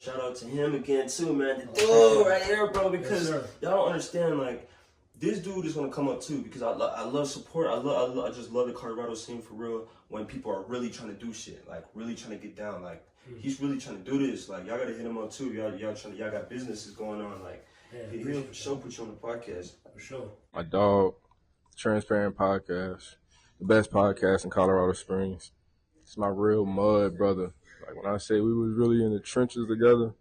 Shout out to him again too, man. Oh, right here, bro, because y'all don't understand, like, this dude is gonna come up too because I love support. I just love the Colorado scene for real. When people are really trying to do shit, like really trying to get down, like he's really trying to do this. Like y'all gotta hit him up too. Y'all got businesses going on. Like he'll for sure put you on the podcast for sure. My dog, Transparent Podcast, the best podcast in Colorado Springs. It's my real mud brother. Like when I say we was really in the trenches together,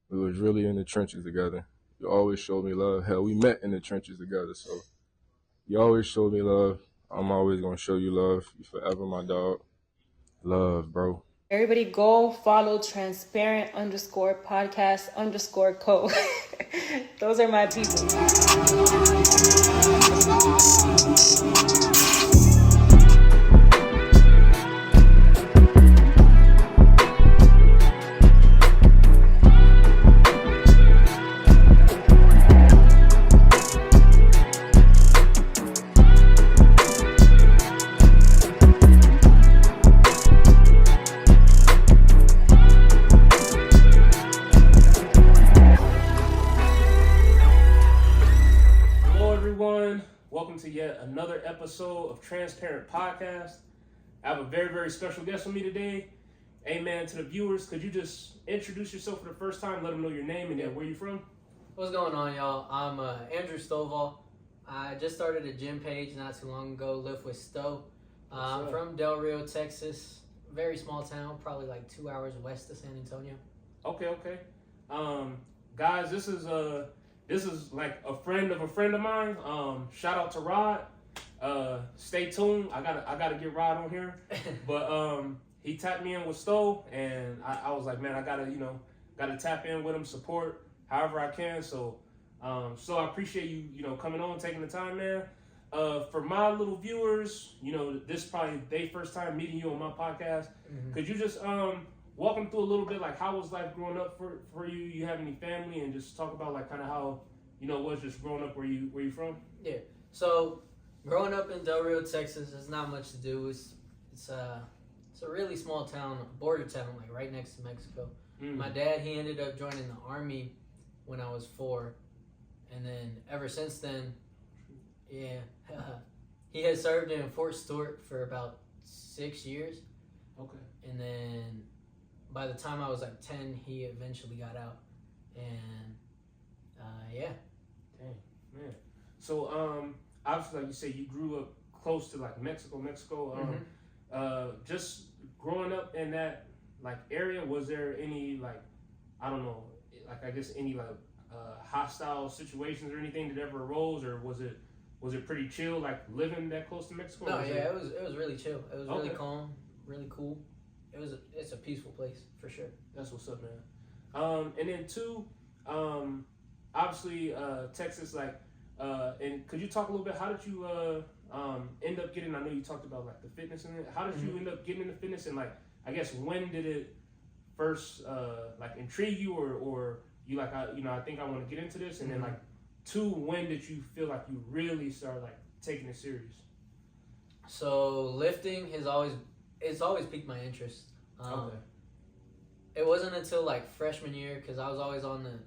we was really in the trenches together. You always showed me love. Hell, we met in the trenches together, so you always showed me love. I'm always going to show you love. You forever my dog. Love, bro. Everybody go follow transparent_podcast_co. Those are my people. Welcome to yet another episode of Transparent Podcast. I have a very, very special guest with me today. Amen to the viewers. Could you just introduce yourself for the first time, let them know your name and then where you're from? What's going on, y'all? I'm Andrew Stovall. I just started a gym page not too long ago, Live with Stowe. I'm from Del Rio, Texas. Very small town, probably like 2 hours west of San Antonio. Okay. Guys, this is like a friend of mine. Shout out to Rod. Stay tuned. I gotta get Rod on here. But he tapped me in with Stowe, and I was like, man, I gotta tap in with him, support however I can. So I appreciate you coming on, taking the time, man. For my little viewers, this is probably their first time meeting you on my podcast. Mm-hmm. Could you just walk them through a little bit, like how was life growing up for you? You have any family, and just talk about like kind of how it was just growing up where you from? Yeah. So growing up in Del Rio, Texas, there's not much to do. It's a really small town, border town, like right next to Mexico. Mm. My dad, he ended up joining the army when I was 4, and then ever since then, he had served in Fort Stewart for about 6 years. Okay. And then by the time I was like 10, he eventually got out, and yeah. Dang, man. So obviously, like you say, you grew up close to like Mexico. Just growing up in that like area, was there any like, I don't know, like I guess any like hostile situations or anything that ever arose, or was it pretty chill, like living that close to Mexico? No, it was really chill. It was really calm, really cool. It's a peaceful place for sure. That's what's up, man. And then two, obviously Texas, like, and could you talk a little bit? How did you end up getting? I know you talked about like the fitness in it. How did you end up getting into fitness? And like, I guess when did it first like intrigue you, or you like I think I want to get into this? And then like two, when did you feel like you really started like taking it serious? So lifting has always piqued my interest. Okay. It wasn't until like freshman year, because I was always on the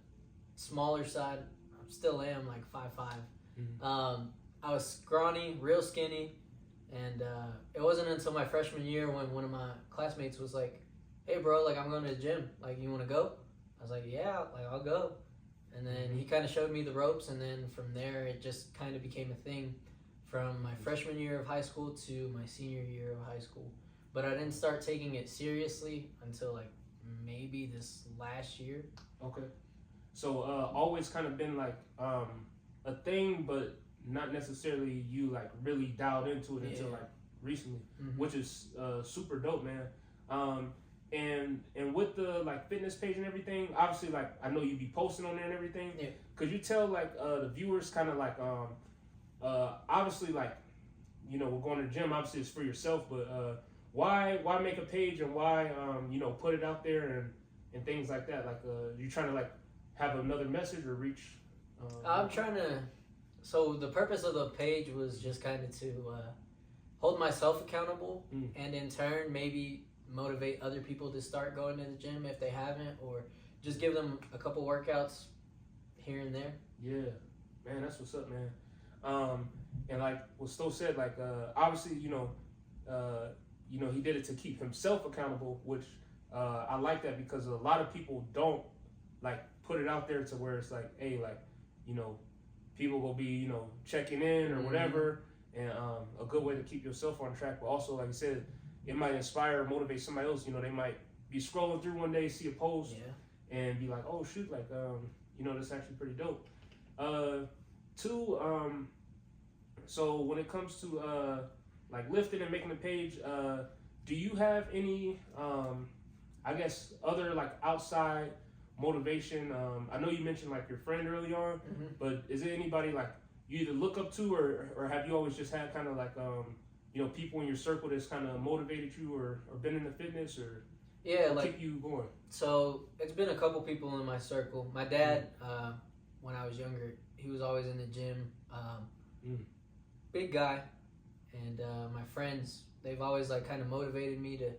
smaller side. I still am, like 5'5". Mm-hmm. I was scrawny, real skinny, and it wasn't until my freshman year when one of my classmates was like, "Hey, bro, like I'm going to the gym. Like, you want to go?" I was like, "Yeah, like I'll go." And then he kind of showed me the ropes, and then from there it just kind of became a thing. From my freshman year of high school to my senior year of high school. But I didn't start taking it seriously until like maybe this last year. Okay. So always kind of been like a thing, but not necessarily you like really dialed into it until like recently, which is super dope, man. And with the like fitness page and everything, obviously like I know you be posting on there and everything. Yeah. Could you tell like the viewers kind of like obviously like we're going to the gym, obviously it's for yourself, but why make a page, and why put it out there and things like that? Like you trying to like have another message or reach? I'm trying to. So the purpose of the page was just kind of to hold myself accountable, and in turn maybe motivate other people to start going to the gym if they haven't, or just give them a couple workouts here and there. Yeah, man, that's what's up, man. And like what Stowe said, like obviously, he did it to keep himself accountable, which I like that because a lot of people don't like put it out there to where it's like, hey, like, people will be, checking in or whatever, and a good way to keep yourself on track. But also, like you said, it might inspire or motivate somebody else. They might be scrolling through one day, see a post, and be like, oh shoot, like that's actually pretty dope. Two, so when it comes to like lifting and making a page, do you have any I guess other like outside motivation? I know you mentioned like your friend early on, but is there anybody like you either look up to or have you always just had kind of like people in your circle that's kind of motivated you or been into fitness or keep you going? So it's been a couple people in my circle. My dad, when I was younger, he was always in the gym. Big guy, and my friends, they've always like kind of motivated me to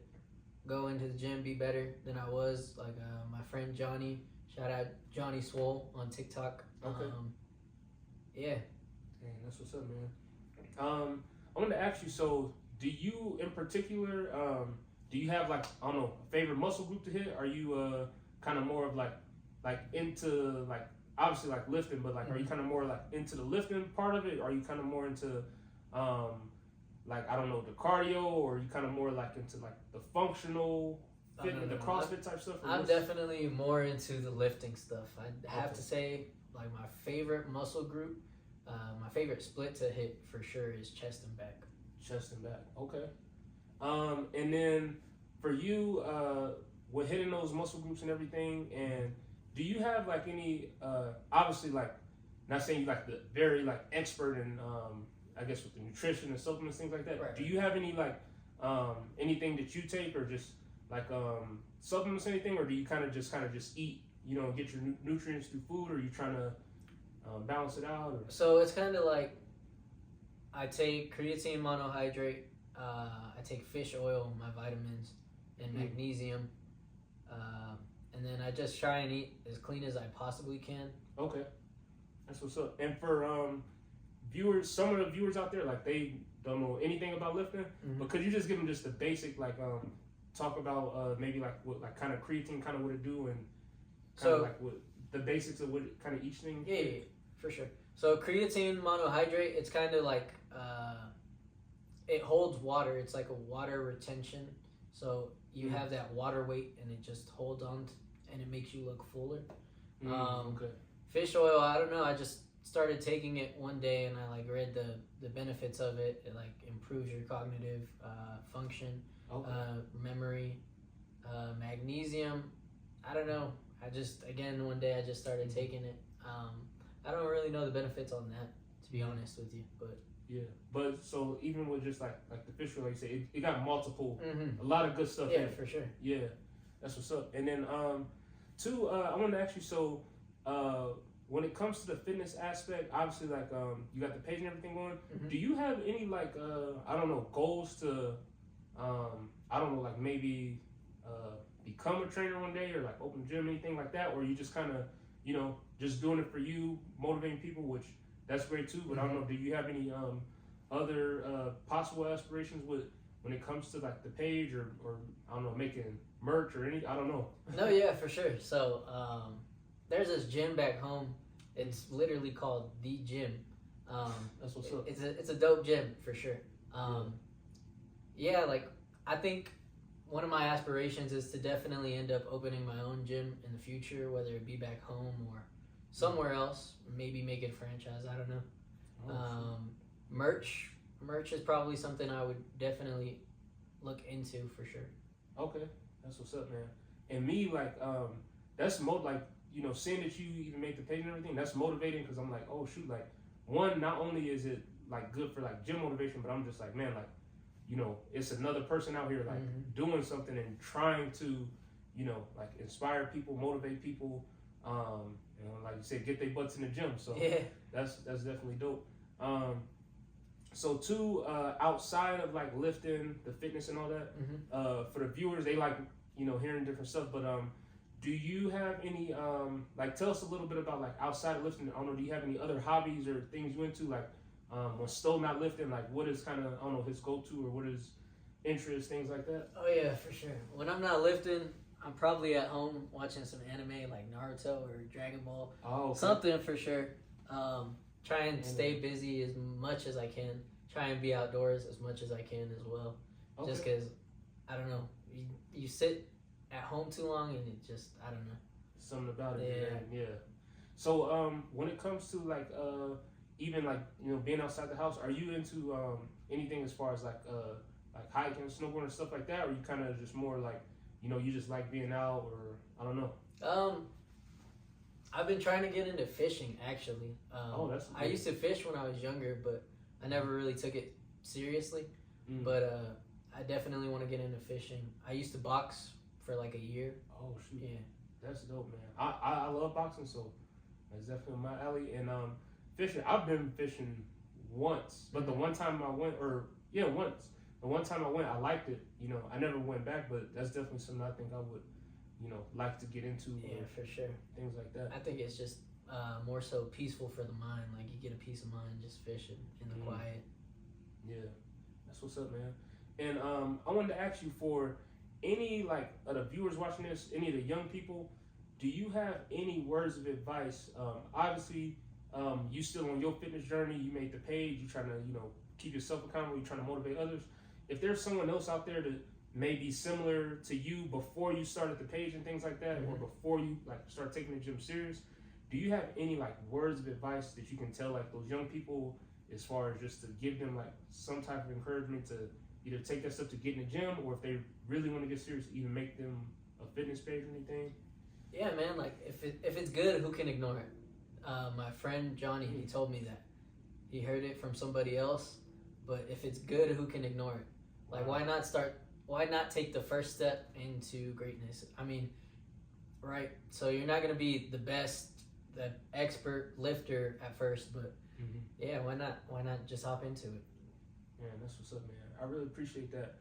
go into the gym, be better than I was. Like my friend Johnny, shout out Johnny Swole on TikTok. Okay. Yeah. Dang, that's what's up, man. I wanted to ask you, so do you in particular, do you have like, I don't know, a favorite muscle group to hit? Are you kind of more of like into like, obviously like lifting, but like, are you kind of more like into the lifting part of it? Or are you kind of more into, like, I don't know, the cardio, or are you kind of more like into like the functional fitness, the CrossFit type stuff? I'm definitely more into the lifting stuff. I have to say, like my favorite muscle group, my favorite split to hit for sure is chest and back. Chest and back, okay. And then for you, with hitting those muscle groups and everything, and do you have like any, obviously like, not saying you like the very like expert in, I guess with the nutrition and supplements, things like that. Right. Do you have any like, anything that you take or just like supplements, anything, or do you kind of just eat, get your nutrients through food, or are you trying to balance it out? Or? So it's kind of like I take creatine monohydrate, I take fish oil, my vitamins, and magnesium, and then I just try and eat as clean as I possibly can. Okay, that's what's up. And for viewers, some of the viewers out there, like they don't know anything about lifting, but could you just give them just the basic, like talk about maybe like what like kind of creatine, kind of what it do, and kind of like what the basics of what kind of each thing? Yeah, for sure. So creatine monohydrate, it's kind of like it holds water. It's like a water retention. So you have that water weight, and it just holds on, and it makes you look fuller. Okay. Fish oil, I don't know. I just started taking it one day, and I like read the benefits of it. It like improves your cognitive function, memory, magnesium. I don't know. I just one day I just started taking it. I don't really know the benefits on that, to be honest with you, but yeah. But so even with just like the fish oil, like you say, it got multiple, a lot of good stuff. Yeah, for sure. Yeah, that's what's up. And then two, I wanted to ask you, so when it comes to the fitness aspect, obviously like you got the page and everything going. Do you have any like I don't know, goals to I don't know, like maybe become a trainer one day, or like open a gym, anything like that, or you just kind of just doing it for you, motivating people, which that's great too. But I don't know, do you have any other possible aspirations when it comes to like the page, or I don't know, making merch or any, I don't know. No, yeah, for sure. So there's this gym back home. It's literally called The Gym. That's what's up. It's a dope gym for sure. Yeah, like I think one of my aspirations is to definitely end up opening my own gym in the future, whether it be back home or somewhere else. Maybe make it a franchise. I don't know. Merch is probably something I would definitely look into for sure. Okay, that's what's up, man. And me, like, that's like, seeing that you even make the page and everything, that's motivating, because I'm like, oh shoot, like, one, not only is it like good for like gym motivation, but I'm just like, man, like, it's another person out here like doing something and trying to, like inspire people, motivate people, like you said, get their butts in the gym. So yeah, that's definitely dope. So two, outside of like lifting, the fitness and all that, for the viewers, they like, hearing different stuff, but Do you have any like tell us a little bit about like outside of lifting? I don't know. Do you have any other hobbies or things you into like when Stowe not lifting? Like what is kind of I don't know his go to or what is interest things like that? Oh yeah, for sure. When I'm not lifting, I'm probably at home watching some anime like Naruto or Dragon Ball. Oh, okay. Something for sure. Try and stay busy as much as I can. Try and be outdoors as much as I can as well. Okay. Just because, I don't know, you sit at home too long and it just, I don't know. Something about it, man. Yeah. So when it comes to like even like being outside the house, are you into anything as far as like hiking, snowboarding, stuff like that, or you kind of just more like you just like being out, or I don't know. I've been trying to get into fishing actually. I used to fish when I was younger, but I never really took it seriously. But I definitely want to get into fishing. I used to box for like a year. Oh shoot! Yeah, that's dope, man. I love boxing, so that's definitely my alley. And fishing, I've been fishing once, but the one time I went, once. The one time I went, I liked it. I never went back, but that's definitely something I think I would, like to get into. Yeah, for sure. Things like that. I think it's just more so peaceful for the mind. Like you get a peace of mind just fishing in the quiet. Yeah, that's what's up, man. And I wanted to ask you for any like of the viewers watching this, any of the young people, do you have any words of advice? Obviously, you still on your fitness journey. You made the page. You trying to keep yourself accountable. You trying to motivate others. If there's someone else out there that may be similar to you before you started the page and things like that, or before you like start taking the gym serious, do you have any like words of advice that you can tell like those young people as far as just to give them like some type of encouragement to either take that step to get in the gym, or if they really want to get serious, even make them a fitness page or anything? Yeah, man. Like if it's good, who can ignore it? My friend Johnny, he told me that. He heard it from somebody else, but if it's good, who can ignore it? Like why not take the first step into greatness? I mean, right? So you're not gonna be the best, the expert lifter at first, but yeah, why not just hop into it? Man, that's what's up, man. I really appreciate that.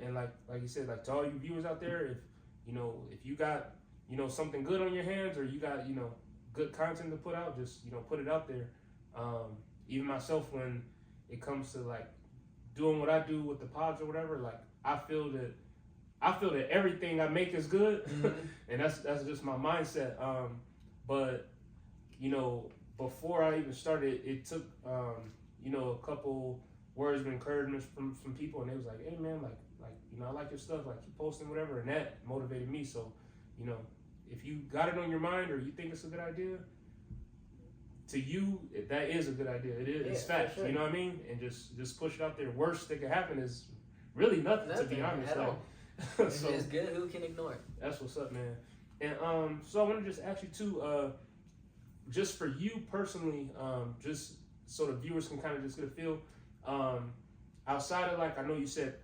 And like you said, like to all you viewers out there, if you got something good on your hands, or you got good content to put out, just put it out there. Even myself, when it comes to like doing what I do with the pods or whatever, like I feel that everything I make is good, and that's just my mindset. But before I even started, it took a couple words of encouragement from people, and they was like, "Hey man, like I like your stuff, like keep posting whatever," and that motivated me. So if you got it on your mind or you think it's a good idea, to you that is a good idea. It is, it's fact. Sure. You know what I mean? And just push it out there. Worst that could happen is really nothing to be honest. At all. So, if it's good, who can ignore it? That's what's up, man. And so I want to just ask you too, just for you personally, just so the viewers can kind of just get a feel. Outside of like, I know you said,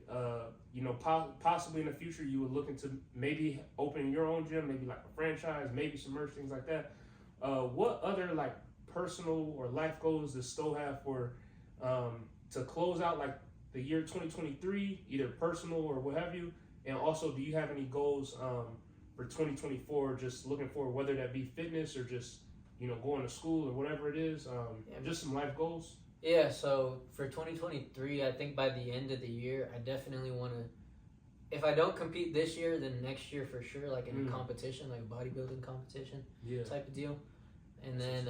possibly in the future you would look into maybe opening your own gym, maybe like a franchise, maybe some merch, things like that. What other like personal or life goals does Stowe have for to close out like the year 2023, either personal or what have you? And also, do you have any goals for 2024? Just looking forward, whether that be fitness or just going to school or whatever it is. Just some life goals. Yeah, so for 2023, I think by the end of the year, I definitely want to, if I don't compete this year, then next year for sure, like in a competition, like a bodybuilding competition type of deal. And then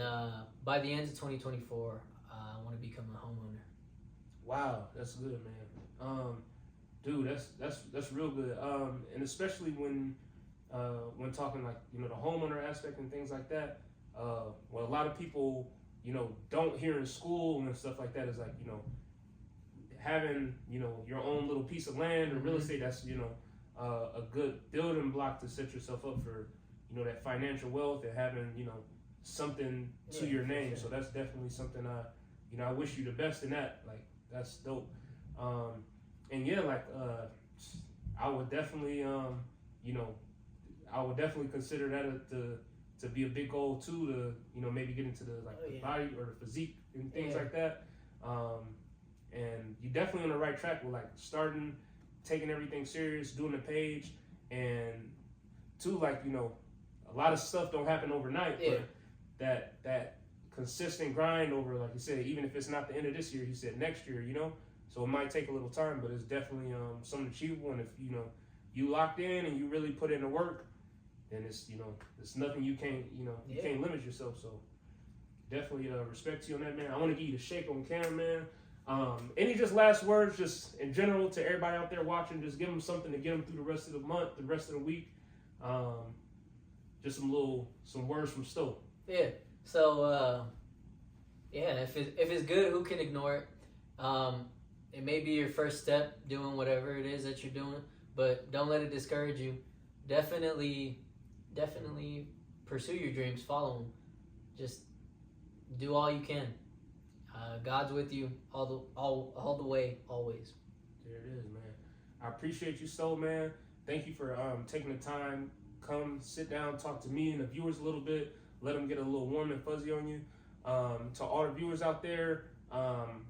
by the end of 2024, I want to become a homeowner. Wow, that's good, man. Dude, that's real good. And especially when talking like, the homeowner aspect and things like that, what a lot of people don't hear in school and stuff like that is like, having, your own little piece of land or real estate, that's, a good building block to set yourself up for, that financial wealth and having, something to your name. Sure. So that's definitely something I wish you the best in that. Like, that's dope. And yeah, like, I would definitely, consider that to be a big goal too, to maybe get into the the body or the physique and things like that. And you're definitely on the right track with like starting, taking everything serious, doing the page, and too, like, you know, a lot of stuff don't happen overnight, but that consistent grind over, like you said, even if it's not the end of this year, you said next year, you know, so it might take a little time, but it's definitely something achievable. And if, you know, you locked in and you really put in the work, then it's, you know, it's nothing you can't, you know, you can't limit yourself. So definitely respect to you on that, man. I want to give you the shake on camera, man. Any just last words, just in general, to everybody out there watching? Just give them something to get them through the rest of the month, the rest of the week. Just some words from Stowe. Yeah. So if it's good, who can ignore it? It may be your first step doing whatever it is that you're doing, but don't let it discourage you. Definitely pursue your dreams, follow them. Just do all you can. God's with you all the way, always. There it is, man. I appreciate you so, man. Thank you for taking the time. Come sit down, talk to me and the viewers a little bit. Let them get a little warm and fuzzy on you. To all the viewers out there,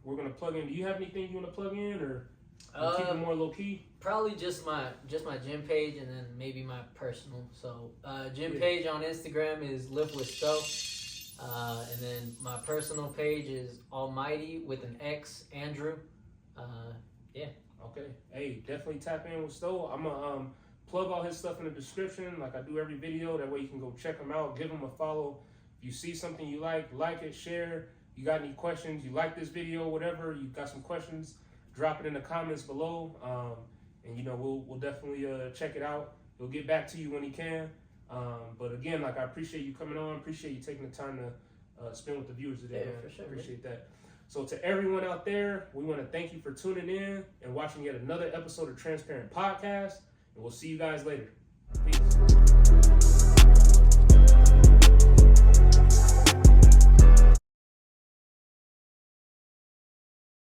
we're gonna plug in. Do you have anything you want to plug in, or keep it more low key? Probably just my gym page, and then maybe my personal. So gym page on Instagram is Lift with Stowe. And then my personal page is Almighty with an X, Andrew. Okay. Hey, definitely tap in with Stowe. I'm gonna plug all his stuff in the description, like I do every video. That way you can go check him out, give him a follow. If you see something you like it, share. You got any questions? You like this video, whatever? You got some questions? Drop it in the comments below. And you know we'll definitely check it out. He'll get back to you when he can. But again, like I appreciate you coming on. Appreciate you taking the time to spend with the viewers today. Yeah, man. for sure. Appreciate that. So to everyone out there, we want to thank you for tuning in and watching yet another episode of Transparent Podcast. And we'll see you guys later. Peace.